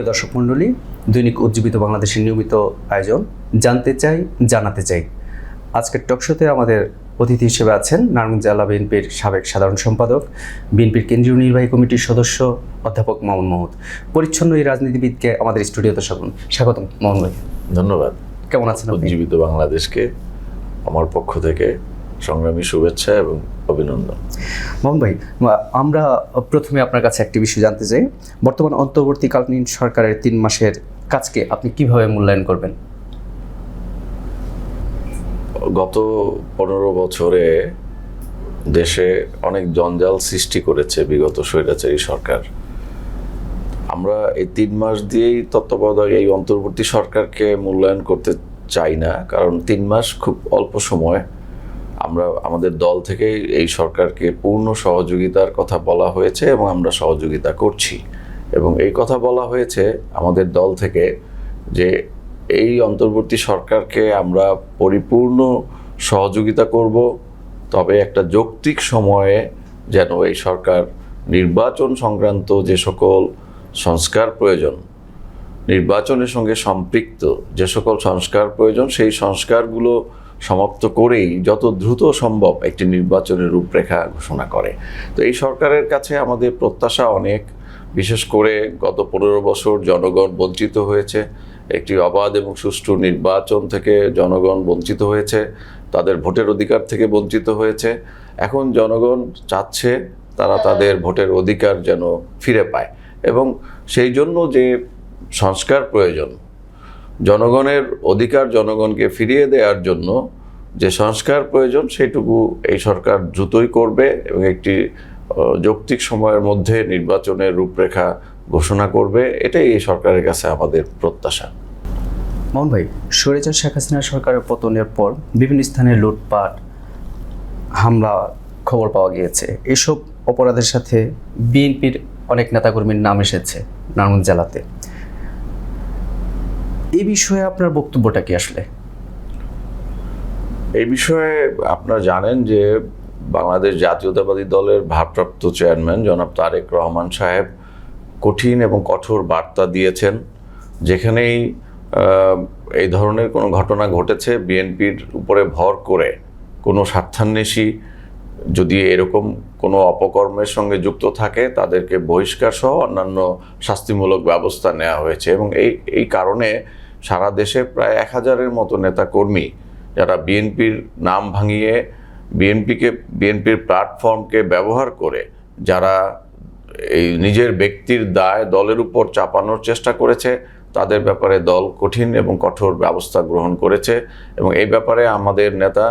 প্রিয় দর্শক মণ্ডলী, দৈনিক উজ্জীবিত বাংলাদেশের নিয়মিত আয়োজন জানতে চাই জানাতে চাই। আজকের টকশোতে আমাদের অতিথি হিসেবে আছেন নারায়ণগঞ্জ জেলা বিএনপির সাবেক সাধারণ সম্পাদক, বিএনপির কেন্দ্রীয় নির্বাহী কমিটির সদস্য অধ্যাপক মামুন মাহমুদ। পরিচ্ছন্ন এই রাজনীতিবিদকে আমাদের স্টুডিওতে স্বাগতম মামুন ভাই। ধন্যবাদ। কেমন আছেন? উজ্জীবিত বাংলাদেশকে আমার পক্ষ থেকে সংগ্রামী শুভেচ্ছা এবং অভিনন্দন। মামুন ভাই, আমরা প্রথমে আপনার কাছে একটি বিষয় জানতে চাই। বর্তমান অন্তর্বর্তীকালীন সরকারের 3 মাসের কাজকে আপনি কিভাবে মূল্যায়ন করবেন? গত 15 বছরে দেশে অনেক জঞ্জাল সৃষ্টি করেছে বিগত স্বৈরাচারী সরকার। আমরা এই 3 মাস দিয়েই তত্ত্বাবধায়ক এই অন্তর্বর্তী সরকারকে মূল্যায়ন করতে চাই না, কারণ 3 মাস খুব অল্প সময়। আমরা আমাদের দল থেকে এই সরকারকে পূর্ণ সহযোগিতার কথা বলা হয়েছে এবং আমরা সহযোগিতা করছি, এবং এই কথা বলা হয়েছে আমাদের দল থেকে যে এই অন্তর্বর্তী সরকারকে আমরা পরিপূর্ণ সহযোগিতা করব, তবে একটা যৌক্তিক সময়ে যেন এই সরকার নির্বাচন সংক্রান্ত যে সকল সংস্কার প্রয়োজন, নির্বাচনের সঙ্গে সম্পৃক্ত যে সকল সংস্কার প্রয়োজন, সেই সংস্কারগুলো সমাপ্ত করেই যত দ্রুত সম্ভব একটি নির্বাচনের রূপরেখা ঘোষণা করে। তো এই সরকারের কাছে আমাদের প্রত্যাশা অনেক। বিশেষ করে গত 15 বছর জনগণ বঞ্চিত হয়েছে, একটি অবাধ এবং সুষ্ঠু নির্বাচন থেকে জনগণ বঞ্চিত হয়েছে, তাদের ভোটের অধিকার থেকে বঞ্চিত হয়েছে। এখন জনগণ চাচ্ছে তারা তাদের ভোটের অধিকার যেন ফিরে পায়, এবং সেই জন্য যে সংস্কার প্রয়োজন, জনগণের অধিকার জনগণকে ফিরিয়ে দেওয়ার জন্য যে সংস্কার প্রয়োজন, সেটুকু এই সরকার দ্রুতই করবে এবং একটি যৌক্তিক সময়ের মধ্যে নির্বাচনের রূপরেখা ঘোষণা করবে। এটাই এই সরকারের কাছে আমাদের প্রত্যাশা। মামুন ভাই, স্বৈরাচার শেখ হাসিনা সরকারের পতনের পর বিভিন্ন স্থানে লুটপাট, হামলা খবর পাওয়া গিয়েছে। এসব অপরাধের সাথে বিএনপির অনেক নেতাকর্মীর নাম এসেছে নারায়ণগঞ্জ জেলাতে। এই বিষয়ে আপনার বক্তব্যটা কি আসলে? এই বিষয়ে আপনারা জানেন যে বাংলাদেশ জাতীয়তাবাদী দলের ভারপ্রাপ্ত চেয়ারম্যান জনাব তারেক রহমান সাহেব কঠিন এবং কঠোর বার্তা দিয়েছেন। যেখানেই এই ধরনের কোনো ঘটনা ঘটেছে, বিএনপির উপরে ভর করে কোনো স্বার্থান্বেষী যদি এরকম কোনো অপকর্মের সঙ্গে যুক্ত থাকে, তাদেরকে বহিষ্কার সহ অন্যান্য শাস্তিমূলক ব্যবস্থা নেওয়া হয়েছে। এবং এই কারণে সারা দেশে প্রায় 1000-এর মতো নেতাকর্মী যারা বিএনপির নাম ভাঙিয়ে বিএনপির প্ল্যাটফর্মকে ব্যবহার করে যারা এই নিজের ব্যক্তির দায় দলের উপর চাপানোর চেষ্টা করেছে, তাদের ব্যাপারে দল কঠিন এবং কঠোর ব্যবস্থা গ্রহণ করেছে। এবং এই ব্যাপারে আমাদের নেতা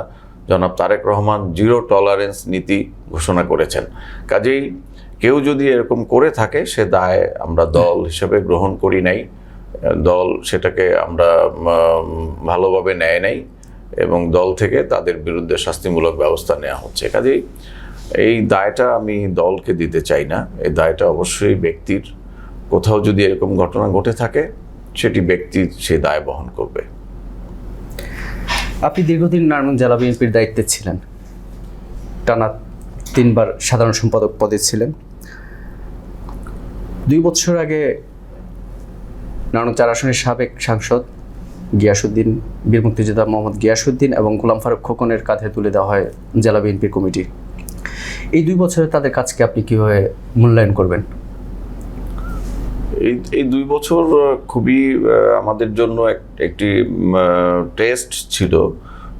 জনাব তারেক রহমান 0 টলারেন্স নীতি ঘোষণা করেছেন। কাজেই কেউ যদি এরকম করে থাকে, সে দায় আমরা দল হিসেবে গ্রহণ করি নাই, দল সেটাকে আমরা ভালোভাবে নেয় নাই, এবং দল থেকে তাদের বিরুদ্ধে শাস্তিমূলক ব্যবস্থা নেওয়া হচ্ছে। কাজেই এই দায়টা আমি দলকে দিতে চাই না, এই দায়টা অবশ্যই ব্যক্তির। কোথাও যদি এরকম ঘটনা ঘটে থাকে, সেটি ব্যক্তি সে দায় বহন করবে। আপনি দীর্ঘদিন নারায়ণগঞ্জ জেলা বিএনপির দায়িত্বে ছিলেন, টানা 3 বার সাধারণ সম্পাদক পদে ছিলেন। 2 বছর আগে নারায়ণগঞ্জ 4 আসনের সাবেক সাংসদ গিয়াসউদ্দিন, বীর মুক্তিযোদ্ধা মোহাম্মদ গিয়াসউদ্দিন এবং গোলাম ফারুক খোকনের কাঁধে তুলে দেওয়া হয় জেলা বিএনপির কমিটি। এই 2 বছরে তাদের কাজকে আপনি কীভাবে মূল্যায়ন করবেন? এই 2 বছর খুবই আমাদের জন্য একটি টেস্ট ছিল,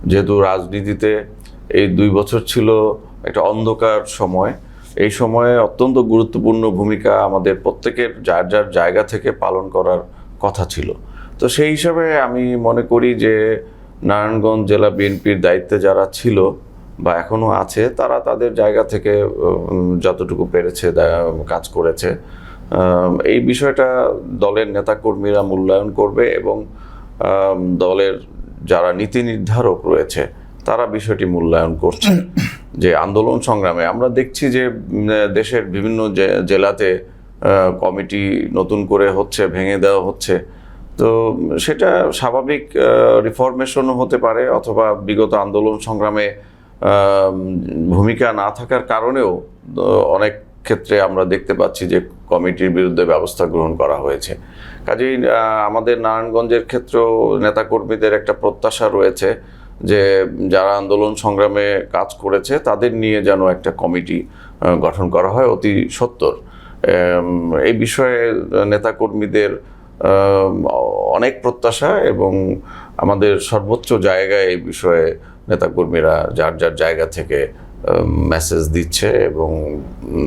যেহেতু রাজনীতিতে এই 2 বছর ছিল একটা অন্ধকার সময়। এই সময়ে অত্যন্ত গুরুত্বপূর্ণ ভূমিকা আমাদের প্রত্যেকের যার যার জায়গা থেকে পালন করার কথা ছিল। তো সেই হিসাবে আমি মনে করি যে নারায়ণগঞ্জ জেলা বিএনপির দায়িত্বে যারা ছিল বা এখনও আছে, তারা তাদের জায়গা থেকে যতটুকু পেরেছে কাজ করেছে। এই বিষয়টা দলের নেতাকর্মীরা মূল্যায়ন করবে, এবং দলের যারা নীতি নির্ধারক রয়েছে তারা বিষয়টি মূল্যায়ন করছে। যে আন্দোলন সংগ্রামে আমরা দেখছি যে দেশের বিভিন্ন জেলাতে কমিটি নতুন করে হচ্ছে, ভেঙে দেওয়া হচ্ছে। তো সেটা স্বাভাবিক রিফরমেশনও হতে পারে, অথবা বিগত আন্দোলন সংগ্রামে ভূমিকা না থাকার কারণেও অনেক ক্ষেত্রে আমরা দেখতে পাচ্ছি যে কমিটির বিরুদ্ধে ব্যবস্থা গ্রহণ করা হয়েছে। কাজেই আমাদের নারায়ণগঞ্জের ক্ষেত্রেও নেতাকর্মীদের একটা প্রত্যাশা রয়েছে যে যারা আন্দোলন সংগ্রামে কাজ করেছে তাদের নিয়ে যেন একটা কমিটি গঠন করা হয় অতি সত্বর। এই বিষয়ে নেতাকর্মীদের অনেক প্রত্যাশা এবং আমাদের সর্বোচ্চ জায়গায় এই বিষয়ে নেতাকর্মীরা যার যার জায়গা থেকে মেসেজ দিচ্ছে এবং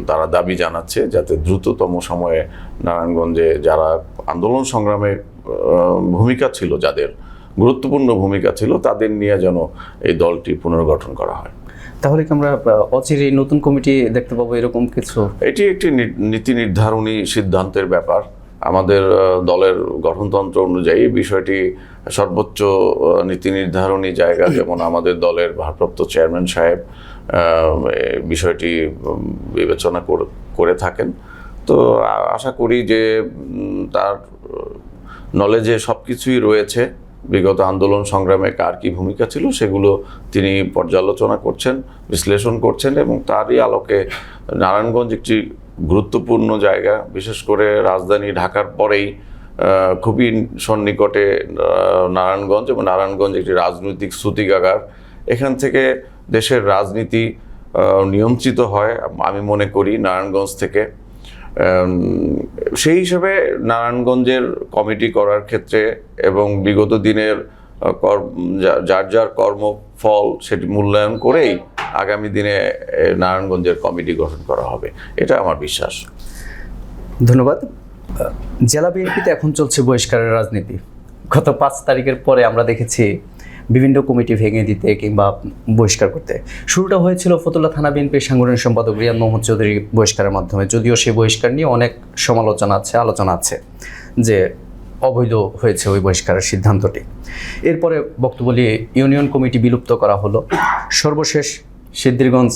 তারা দাবি জানাচ্ছে যাতে দ্রুততম সময়ে নারায়ণগঞ্জে যারা আন্দোলন সংগ্রামে ভূমিকা ছিল, যাদের গুরুত্বপূর্ণ ভূমিকা ছিল, তাদের নিয়ে যেন এই দলটি পুনর্গঠন করা হয়। তাহলে কি আমরা অচিরেই নতুন কমিটি দেখতে পাবো এরকম কিছু? এটি একটি নীতি নির্ধারণী সিদ্ধান্তের ব্যাপার। আমাদের দলের গঠনতন্ত্র অনুযায়ী বিষয়টি সর্বোচ্চ নীতি নির্ধারণী জায়গা, যেমন আমাদের দলের ভারপ্রাপ্ত চেয়ারম্যান সাহেব বিষয়টি বিবেচনা করে থাকেন। তো আশা করি যে তার নলেজে সব কিছুই রয়েছে, বিগত আন্দোলন সংগ্রামে কার কী ভূমিকা ছিল সেগুলো তিনি পর্যালোচনা করছেন, বিশ্লেষণ করছেন এবং তারই আলোকে নারায়ণগঞ্জ একটি গুরুত্বপূর্ণ জায়গা, বিশেষ করে রাজধানী ঢাকার পরেই খুবই সন্নিকটে নারায়ণগঞ্জ, এবং নারায়ণগঞ্জ একটি রাজনৈতিক শ্রুতিকাগার। এখান থেকে দেশের রাজনীতি নিয়ন্ত্রিত হয় আমি মনে করি নারায়ণগঞ্জ থেকে। সেই হিসেবে নারায়ণগঞ্জের কমিটি করার ক্ষেত্রে এবং বিগত দিনের যার যার কর্মফল সেটি মূল্যায়ন করেই আগামী দিনে নারায়ণগঞ্জের কমিটি গঠন করা হবে, এটা আমার বিশ্বাস। ধন্যবাদ। জেলা বিএনপিতে এখন চলছে বহিষ্কারের রাজনীতি। গত 5 তারিখের পরে আমরা দেখেছি বিভিন্ন কমিটি ভেঙে দিতে কিংবা বহিষ্কার করতে। শুরুটা হয়েছিল ফতুল্লা থানা বিএনপির সাংগঠনিক সম্পাদক রিয়াদ মোহাম্মদ চৌধুরী বহিষ্কারের মাধ্যমে, যদিও সেই বহিষ্কার নিয়ে অনেক সমালোচনা আছে, আলোচনা আছে যে অবৈধ হয়েছে ওই বহিষ্কারের সিদ্ধান্তটি। এরপরে বক্তব্য নিয়ে ইউনিয়ন কমিটি বিলুপ্ত করা হলো। সর্বশেষ সিদ্ধিরগঞ্জ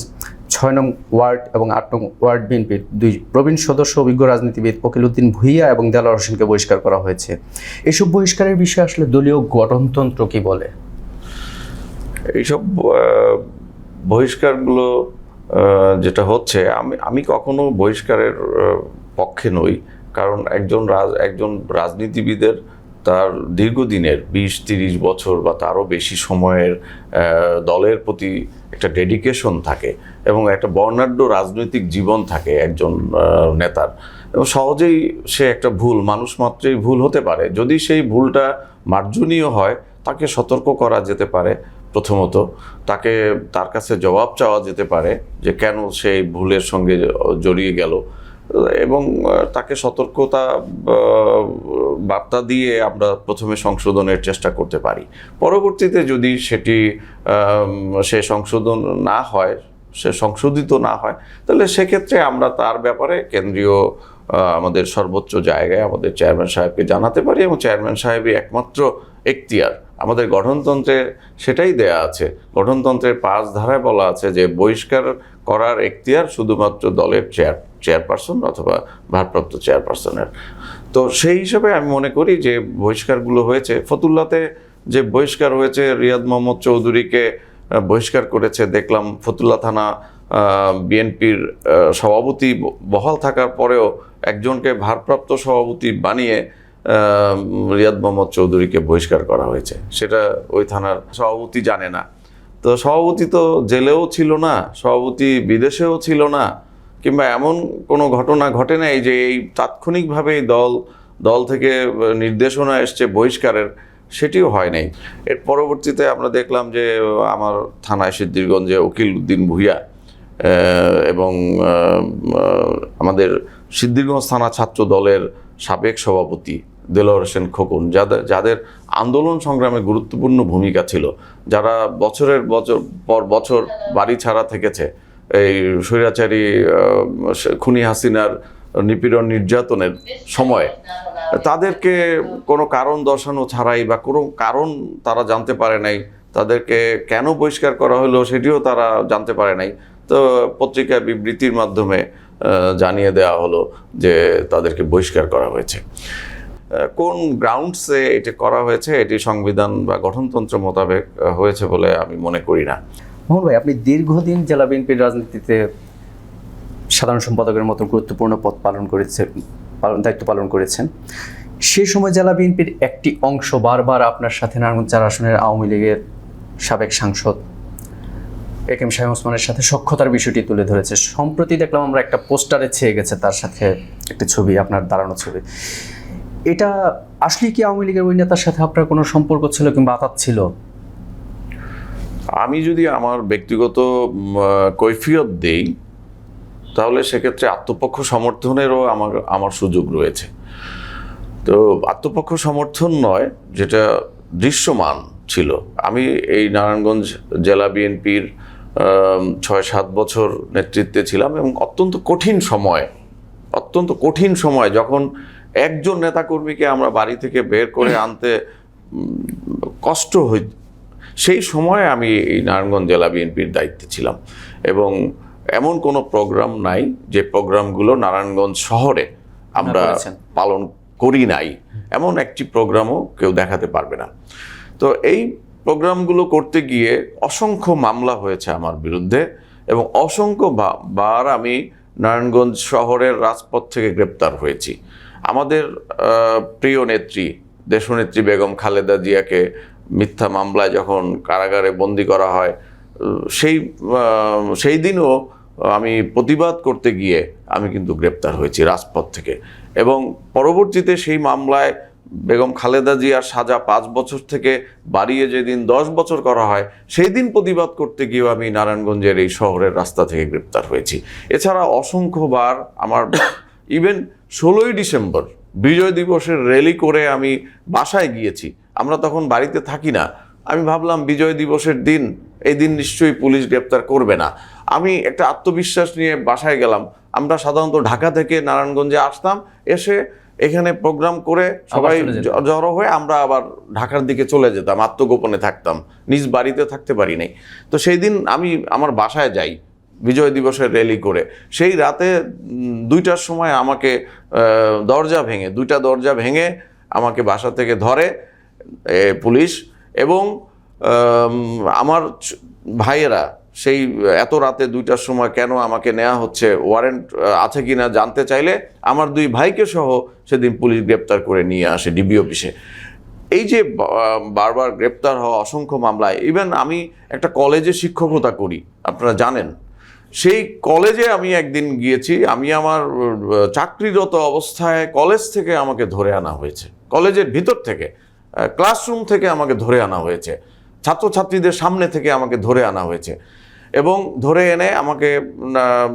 6 নং ওয়ার্ড এবং 8 নং ওয়ার্ড বিএনপির 2 প্রবীণ সদস্য অভিজ্ঞ রাজনীতিবিদ ওকিল উদ্দিন ভূঁইয়া এবং দেলোয়ার হোসেনকে বহিষ্কার করা হয়েছে। এসব বহিষ্কারের বিষয়ে আসলে দলীয় গঠনতন্ত্র কি বলে? এইসব বহিষ্কারগুলো যেটা হচ্ছে, আমি কখনো বহিষ্কারের পক্ষে নই, কারণ একজন রাজনীতিবিদের তার দীর্ঘদিনের 20-30 বছর বা তারও বেশি সময়ের দলের প্রতি একটা ডেডিকেশন থাকে এবং একটা বর্ণাঢ্য রাজনৈতিক জীবন থাকে একজন নেতার, এবং সহজেই সে একটা মানুষ মাত্রই ভুল হতে পারে। যদি সেই ভুলটা মার্জনীয় হয় তাকে সতর্ক করা যেতে পারে, প্রথমত তার কাছে জবাব চাওয়া যেতে পারে যে কেন সেই ভুলের সঙ্গে জড়িয়ে গেল, এবং তাকে সতর্কতা বার্তা দিয়ে আমরা প্রথমে সংশোধনের চেষ্টা করতে পারি। পরবর্তীতে যদি সে সংশোধিত না হয় তাহলে সেক্ষেত্রে আমরা তার ব্যাপারে কেন্দ্রীয় আমাদের সর্বোচ্চ জায়গায় আমাদের চেয়ারম্যান সাহেবকে জানাতে পারি, এবং চেয়ারম্যান সাহেবই একমাত্র এখতিয়ার। আমাদের গঠনতন্ত্রে সেটাই দেয়া আছে। গঠনতন্ত্রের 5 ধারায় বলা আছে যে বহিষ্কার করার এখতিয়ার শুধুমাত্র দলের চেয়ারপারসন অথবা ভারপ্রাপ্ত চেয়ারপারসনের। তো সেই হিসেবে আমি মনে করি যে বহিষ্কারগুলো হয়েছে, ফতুল্লাতে যে বহিষ্কার হয়েছে, রিয়াদ মোহাম্মদ চৌধুরীকে বহিষ্কার করেছে দেখলাম। ফতুল্লা থানা বিএনপির সভাপতি বহাল থাকার পরেও একজনকে ভারপ্রাপ্ত সভাপতি বানিয়ে রিয়াদ মোহাম্মদ চৌধুরীকে বহিষ্কার করা হয়েছে। সেটা ওই থানার সভাপতি জানে না। তো সভাপতি তো জেলেও ছিল না, সভাপতি বিদেশেও ছিল না, কিংবা এমন কোনো ঘটনা ঘটে নাই যে এই তাৎক্ষণিকভাবে দল থেকে নির্দেশনা এসছে বহিষ্কারের, সেটিও হয় নাই। এর পরবর্তীতে আমরা দেখলাম যে আমার থানায় সিদ্ধিরগঞ্জে ওকিল উদ্দিন ভূঁইয়া এবং আমাদের সিদ্ধিরগঞ্জ থানা ছাত্র দলের সাবেক সভাপতি দেলোয়ার হোসেন খোকন, যাদের আন্দোলন সংগ্রামে গুরুত্বপূর্ণ ভূমিকা ছিল, যারা বছরের পর বছর বাড়ি ছাড়া থেকেছে এই স্বৈরাচারী খুনি হাসিনার নিপীড়ন নির্যাতনের সময়, তাদেরকে কোনো কারণ দর্শানো ছাড়াই বা কোনো কারণ তারা জানতে পারে নাই, তাদেরকে কেন বহিষ্কার করা হলো সেটিও তারা জানতে পারে নাই। তো পত্রিকা বিবৃতির মাধ্যমে জানিয়ে দেওয়া হলো যে তাদেরকে বহিষ্কার করা হয়েছে। কোন গ্রাউন্ডসে এটা করা হয়েছে এটি সংবিধান বা গঠনতন্ত্র মোতাবেক হয়েছে বলে আমি মনে করি না। মোহন ভাই, আপনি দীর্ঘদিন জেলা বিএনপির রাজনীতিতে সাধারণ সম্পাদকের মতো গুরুত্বপূর্ণ পদ দায়িত্ব পালন করেছেন। সেই সময় জেলা বিএনপির একটি অংশ বারবার আপনার সাথে নারায়ণগঞ্জ 4 আসনের আওয়ামী লীগের সাবেক সাংসদ একেএম শাহীন ওসমানের সাথে সখ্যতার বিষয়টি তুলে ধরেছে। সম্প্রতি দেখলাম আমরা একটা পোস্টারে ছেয়ে গেছে তার সাথে একটি ছবি, আপনার দাঁড়ানো ছবি। এটা আসলে কি আওয়ামী লীগের ওই নেতার সাথে আপনার কোনো সম্পর্ক ছিল কিংবা আতাত ছিল? আমি যদি আমার ব্যক্তিগত কৈফিয়ত দেই, তাহলে সেক্ষেত্রে আত্মপক্ষ সমর্থনেরও আমার সুযোগ রয়েছে। তো আত্মপক্ষ সমর্থন নয়, যেটা দৃশ্যমান ছিল, আমি এই নারায়ণগঞ্জ জেলা বিএনপির 6-7 বছর নেতৃত্বে ছিলাম এবং অত্যন্ত কঠিন সময় যখন একজন নেতাকর্মীকে আমরা বাড়ি থেকে বের করে আনতে কষ্ট হই, সেই সময়ে আমি এই নারায়ণগঞ্জ জেলা বিএনপির দায়িত্বে ছিলাম। এবং এমন কোনো প্রোগ্রাম নাই যে প্রোগ্রামগুলো নারায়ণগঞ্জ শহরে আমরা পালন করি নাই, এমন একটি প্রোগ্রামও কেউ দেখাতে পারবে না। তো এই প্রোগ্রামগুলো করতে গিয়ে অসংখ্য মামলা হয়েছে আমার বিরুদ্ধে এবং অসংখ্য বার আমি নারায়ণগঞ্জ শহরের রাজপথ থেকে গ্রেপ্তার হয়েছি। আমাদের প্রিয় নেত্রী, দেশনেত্রী বেগম খালেদা জিয়াকে মিথ্যা মামলায় যখন কারাগারে বন্দী করা হয়, সেই দিনও আমি প্রতিবাদ করতে গিয়ে আমি কিন্তু গ্রেপ্তার হয়েছি রাজপথ থেকে। এবং পরবর্তীতে সেই মামলায় বেগম খালেদা জিয়ার সাজা 5 বছর থেকে বাড়িয়ে যেদিন 10 বছর করা হয়, সেই দিন প্রতিবাদ করতে গিয়েও আমি নারায়ণগঞ্জের এই শহরের রাস্তা থেকে গ্রেপ্তার হয়েছি। এছাড়া অসংখ্যবার আমার ইভেন 16ই ডিসেম্বর বিজয় দিবসের র্যালি করে আমি বাসায় গিয়েছি। আমরা তখন বাড়িতে থাকি না, আমি ভাবলাম বিজয় দিবসের দিন, এই দিন নিশ্চয়ই পুলিশ গ্রেপ্তার করবে না। আমি একটা আত্মবিশ্বাস নিয়ে বাসায় গেলাম। আমরা সাধারণত ঢাকা থেকে নারায়ণগঞ্জে আসতাম, এসে এখানে প্রোগ্রাম করে সবাই জড়ো হয়ে আমরা আবার ঢাকার দিকে চলে যেতাম, আত্মগোপনে থাকতাম, নিজ বাড়িতে থাকতে পারি নাই। তো সেই দিন আমি আমার বাসায় যাই বিজয় দিবসের র্যালি করে। সেই রাতে 2টার সময় আমাকে দুইটা দরজা ভেঙে আমাকে বাসা থেকে ধরে পুলিশ। এবং আমার ভাইয়েরা সেই এত রাতে 2টার সময় কেন আমাকে নেওয়া হচ্ছে, ওয়ারেন্ট আছে কিনা জানতে চাইলে আমার 2 ভাইকে সহ সেদিন পুলিশ গ্রেপ্তার করে নিয়ে আসে ডিবি অফিসে। এই যে বারবার গ্রেপ্তার হওয়া, অসংখ্য মামলায়, ইভেন আমি একটা কলেজে শিক্ষকতা করি, আপনারা জানেন। সেই কলেজে আমি একদিন গিয়েছি, আমি আমার চাকরিরত অবস্থায় কলেজ থেকে আমাকে ধরে আনা হয়েছে, কলেজের ভিতর থেকে, ক্লাসরুম থেকে আমাকে ধরে আনা হয়েছে, ছাত্রছাত্রীদের সামনে থেকে আমাকে ধরে আনা হয়েছে। এবং ধরে এনে আমাকে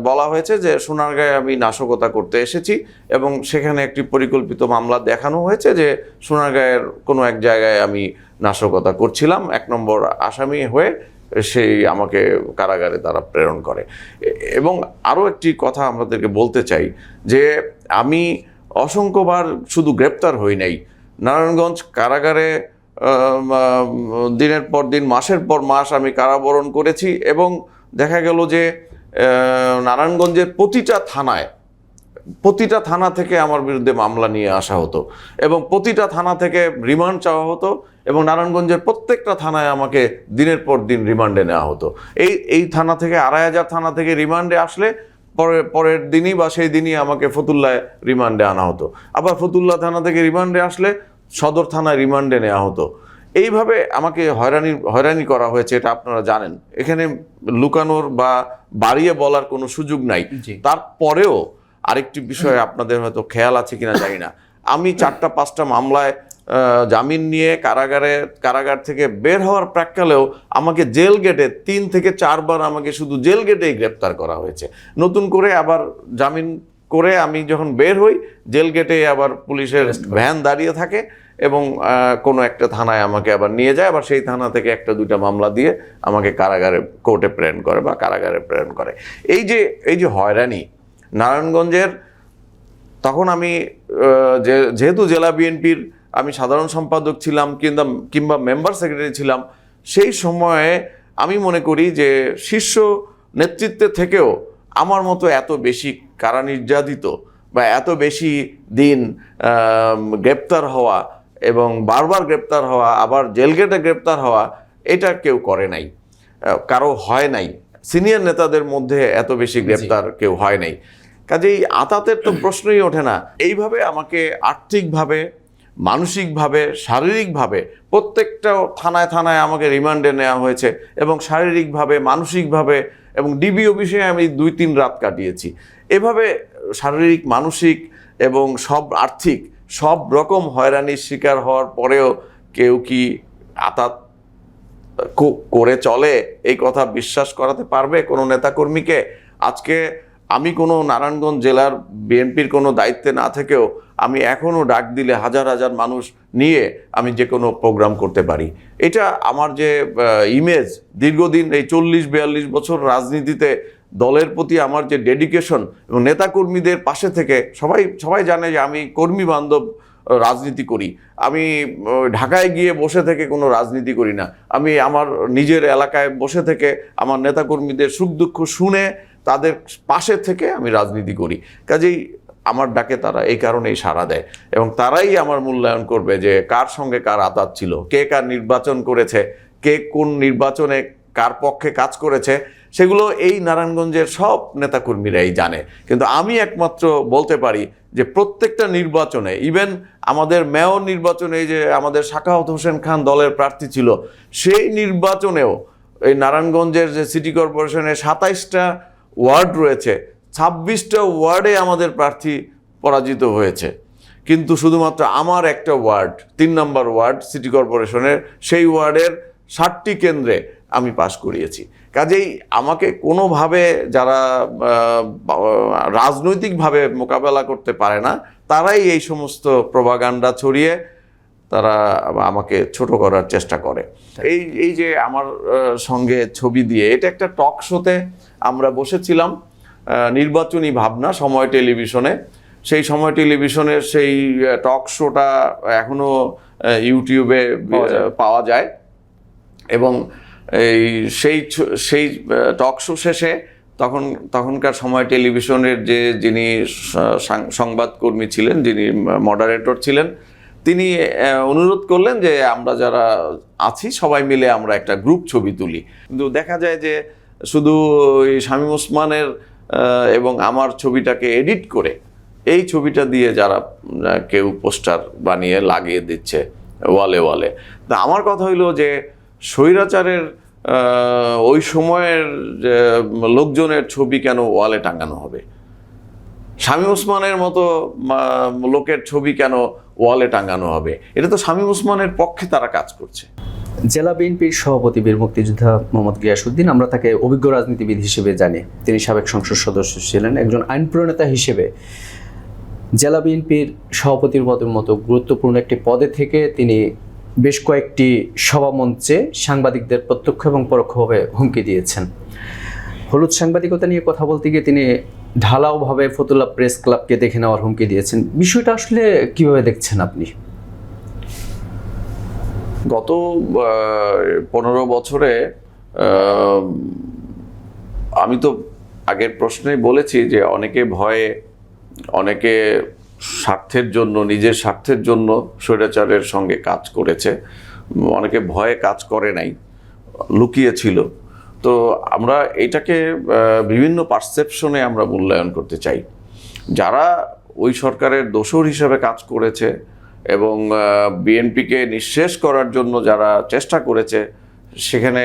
বলা হয়েছে যে সোনারগাঁয়ে আমি নাশকতা করতে এসেছি, এবং সেখানে একটি পরিকল্পিত মামলা দেখানো হয়েছে যে সোনারগাঁয়ের কোনো এক জায়গায় আমি নাশকতা করছিলাম। 1 নম্বর আসামি হয়ে সেই আমাকে কারাগারে তারা প্রেরণ করে। এবং আরও একটি কথা আমাদেরকে বলতে চাই যে আমি অসংখ্যবার শুধু গ্রেপ্তার হই নাই, নারায়ণগঞ্জ কারাগারে দিনের পর দিন, মাসের পর মাস আমি কারাবরণ করেছি। এবং দেখা গেল যে নারায়ণগঞ্জের প্রতিটা থানা থেকে আমার বিরুদ্ধে মামলা নিয়ে আসা হতো এবং প্রতিটা থানা থেকে রিমান্ড চাওয়া হতো, এবং নারায়ণগঞ্জের প্রত্যেকটা থানায় আমাকে দিনের পর দিন রিমান্ডে নেওয়া হতো। এই থানা থেকে, 2500 থানা থেকে রিমান্ডে আসলে পরের দিনই বা সেই দিনই আমাকে ফতুল্লায় রিমান্ডে আনা হতো। আবার ফতুল্লা থানা থেকে রিমান্ডে আসলে সদর থানায় রিমান্ডে নেওয়া হতো। এইভাবে আমাকে হয়রানি করা হয়েছে, এটা আপনারা জানেন। এখানে লুকানোর বা বাড়িয়ে বলার কোনো সুযোগ নাই। তারপরেও আরেকটি বিষয় আপনাদের হয়তো খেয়াল আছে কিনা জানি না, আমি 4টা-5টা মামলায় জামিন নিয়ে কারাগার থেকে বের হওয়ার প্রাক্কালেও আমাকে জেল গেটে 3 থেকে 4 বার আমাকে শুধু জেল গেটেই গ্রেপ্তার করা হয়েছে। নতুন করে আবার জামিন করে আমি যখন বের হই, জেল গেটে আবার পুলিশের ভ্যান দাঁড়িয়ে থাকে এবং কোনো একটা থানায় আমাকে আবার নিয়ে যায়, আবার সেই থানা থেকে 1-2টা মামলা দিয়ে আমাকে কোর্টে প্রেরণ করে বা কারাগারে প্রেরণ করে। এই যে হয়রানি নারায়ণগঞ্জের, তখন আমি যেহেতু জেলা বিএনপির আমি সাধারণ সম্পাদক ছিলাম কিংবা মেম্বার সেক্রেটারি ছিলাম, সেই সময়ে আমি মনে করি যে শীর্ষ নেতৃত্বের থেকেও আমার মতো এত বেশি কারা নির্যাতিত বা এত বেশি দিন গ্রেপ্তার হওয়া এবং বারবার গ্রেপ্তার হওয়া, আবার জেলগেটে গ্রেপ্তার হওয়া, এটা কেউ করে নাই, কারো হয় নাই। সিনিয়র নেতাদের মধ্যে এত বেশি গ্রেপ্তার কেউ হয় নাই। কাজেই আতাতের তো প্রশ্নই ওঠে না। এইভাবে আমাকে আর্থিকভাবে, মানসিকভাবে, শারীরিকভাবে প্রত্যেকটা থানায় থানায় আমাকে রিমান্ডে নেওয়া হয়েছে এবং শারীরিকভাবে, মানসিকভাবে এবং ডিবি অফিসে আমি 2-3 রাত কাটিয়েছি। এভাবে শারীরিক, মানসিক এবং সব আর্থিক সব রকম হয়রানির শিকার হওয়ার পরেও কেউ কি আতাত করে চলে এই কথা বিশ্বাস করাতে পারবে কোনো নেতাকর্মীকে? আজকে আমি কোনো নারায়ণগঞ্জ জেলার বিএনপির কোনো দায়িত্বে না থেকেও আমি এখনও ডাক দিলে হাজার হাজার মানুষ নিয়ে আমি যে কোনো প্রোগ্রাম করতে পারি। এটা আমার যে ইমেজ, দীর্ঘদিন এই 40-42 বছর রাজনীতিতে দলের প্রতি আমার যে ডেডিকেশন এবং নেতাকর্মীদের পাশে থেকে সবাই জানে যে আমি কর্মী বান্ধব রাজনীতি করি। আমি ঢাকায় গিয়ে বসে থেকে কোনো রাজনীতি করি না। আমি আমার নিজের এলাকায় বসে থেকে আমার নেতাকর্মীদের সুখ দুঃখ শুনে তাদের পাশে থেকে আমি রাজনীতি করি। কাজেই আমার ডাকে তারা এই কারণেই সাড়া দেয় এবং তারাই আমার মূল্যায়ন করবে যে কার সঙ্গে কার আতাত ছিল, কে কার নির্বাচন করেছে, কে কোন নির্বাচনে কার পক্ষে কাজ করেছে, সেগুলো এই নারায়ণগঞ্জের সব নেতাকর্মীরাই জানে। কিন্তু আমি একমাত্র বলতে পারি যে প্রত্যেকটা নির্বাচনে, ইভেন আমাদের মেয়র নির্বাচনে যে আমাদের সাখাওয়াত হোসেন খান দলের প্রার্থী ছিল, সেই নির্বাচনেও এই নারায়ণগঞ্জের যে সিটি কর্পোরেশনের 27টা ওয়ার্ড রয়েছে, 26টা ওয়ার্ডে আমাদের প্রার্থী পরাজিত হয়েছে। কিন্তু শুধুমাত্র আমার একটা ওয়ার্ড, 3 নম্বর ওয়ার্ড সিটি কর্পোরেশনের, সেই ওয়ার্ডের 60টি কেন্দ্রে আমি পাশ করিয়েছি। কাজেই আমাকে কোনোভাবে যারা রাজনৈতিকভাবে মোকাবেলা করতে পারে না, তারাই এই সমস্ত প্রপাগান্ডা ছড়িয়ে তারা আমাকে ছোট করার চেষ্টা করে। এই যে আমার সঙ্গে ছবি দিয়ে, এটা একটা টক শোতে আমরা বসেছিলাম, নির্বাচনী ভাবনা, সময় টেলিভিশনে। সেই সময় টেলিভিশনের সেই টক শোটা এখনো ইউটিউবে পাওয়া যায় এবং সেই টক শো শেষে তখনকার সময় টেলিভিশনের যিনি সংবাদকর্মী ছিলেন, যিনি মডারেটর ছিলেন, তিনি অনুরোধ করলেন যে আমরা যারা আছি সবাই মিলে আমরা একটা গ্রুপ ছবি তুলি। কিন্তু দেখা যায় যে শুধু ওই শামীম ওসমানের এবং আমার ছবিটাকে এডিট করে এই ছবিটা দিয়ে যারা কেউ পোস্টার বানিয়ে লাগিয়ে দিচ্ছে ওয়ালে ওয়ালে। তা আমার কথা হইলো যে স্বৈরাচারের ওই সময়ের লোকজনের ছবি কেন ওয়ালে টাঙানো হবে? শামীম ওসমানের মতো লোকের ছবি কেন ওয়ালে টাঙানো হবে? এটা তো শামীম ওসমানের পক্ষে তারা কাজ করছে। জেলা বিএনপির সভাপতি বীর মুক্তিযোদ্ধা মোহাম্মদ গিয়াসউদ্দিন, আমরা তাকে অভিজ্ঞ রাজনীতিবিদ হিসেবে জানি। তিনি সাবেক সংসদ সদস্য ছিলেন। একজন আইন প্রণেতা হিসেবে জেলা বিএনপির সভাপতির পদের মতো গুরুত্বপূর্ণ একটি পদে থেকে তিনি বেশ কয়েকটি সভামঞ্চে সাংবাদিকদের প্রত্যক্ষ এবং পরোক্ষভাবে হুমকি দিয়েছেন। হলুদ সাংবাদিকতা নিয়ে কথা বলতে গিয়ে তিনি ঢালাওভাবে ফতুল্লা প্রেস ক্লাবকে দেখে নেওয়ার হুমকি দিয়েছেন। বিষয়টা আসলে কিভাবে দেখছেন আপনি? গত 15 বছরে আমি তো আগের প্রশ্নেই বলেছি যে অনেকে ভয়ে, অনেকে স্বার্থের জন্য, নিজের স্বার্থের জন্য স্বৈরাচারের সঙ্গে কাজ করেছে, অনেকে ভয়ে কাজ করে নাই, লুকিয়েছিল। তো আমরা এটাকে বিভিন্ন পারসেপশনে আমরা মূল্যায়ন করতে চাই। যারা ওই সরকারের দোসর হিসেবে কাজ করেছে এবং বিএনপিকে নিঃশেষ করার জন্য যারা চেষ্টা করেছে, সেখানে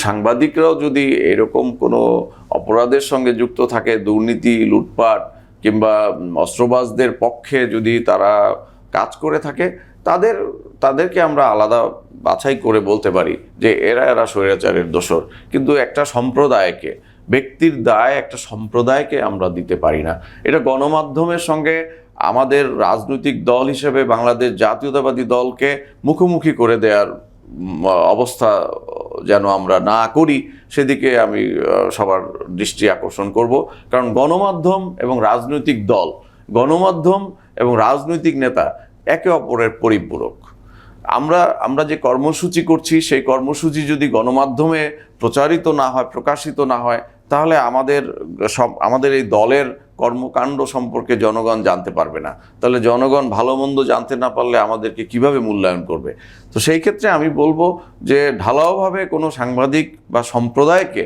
সাংবাদিকরাও যদি এরকম কোনো অপরাধের সঙ্গে যুক্ত থাকে, দুর্নীতি, লুটপাট কিংবা অস্ত্রবাজদের পক্ষে যদি তারা কাজ করে থাকে, তাদেরকে আমরা আলাদা বাছাই করে বলতে পারি যে এরা স্বৈরাচারের দোসর। কিন্তু একটা সম্প্রদায়কে, ব্যক্তির দায় একটা সম্প্রদায়কে আমরা দিতে পারি না। এটা গণমাধ্যমের সঙ্গে আমাদের রাজনৈতিক দল হিসেবে বাংলাদেশ জাতীয়তাবাদী দলকে মুখোমুখি করে দেওয়ার অবস্থা যেন আমরা না করি, সেদিকে আমি সবার দৃষ্টি আকর্ষণ করব। কারণ গণমাধ্যম এবং রাজনৈতিক দল, গণমাধ্যম এবং রাজনৈতিক নেতা একে অপরের পরিপূরক। আমরা যে কর্মসূচি করছি, সেই কর্মসূচি যদি গণমাধ্যমে প্রচারিত না হয়, প্রকাশিত না হয়, তাহলে আমাদের এই দলের কর্মকাণ্ড সম্পর্কে জনগণ জানতে পারবে না। তাহলে জনগণ ভালো মন্দ জানতে না পারলে আমাদেরকে কিভাবে মূল্যায়ন করবে? তো সেই ক্ষেত্রে আমি বলবো যে ঢালাওভাবে কোনো সাংবাদিক বা সম্প্রদায়কে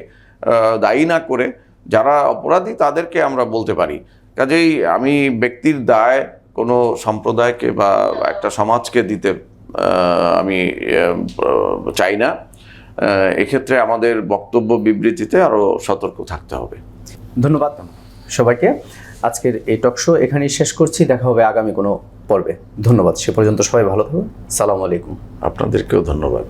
দায়ী না করে যারা অপরাধী তাদেরকে আমরা বলতে পারি। কাজেই আমি ব্যক্তির দায় কোনো সম্প্রদায়কে বা একটা সমাজকে দিতে আমি চাই না। এক্ষেত্রে আমাদের বক্তব্য বিবৃতিতে আরও সতর্ক থাকতে হবে। ধন্যবাদ সবাইকে। আজকের এই টক শো এখানেই শেষ করছি। দেখা হবে আগামী কোনো পর্বে। ধন্যবাদ। সে পর্যন্ত সবাই ভালো থাকুন। সালামু আলাইকুম। আপনাদেরকেও ধন্যবাদ।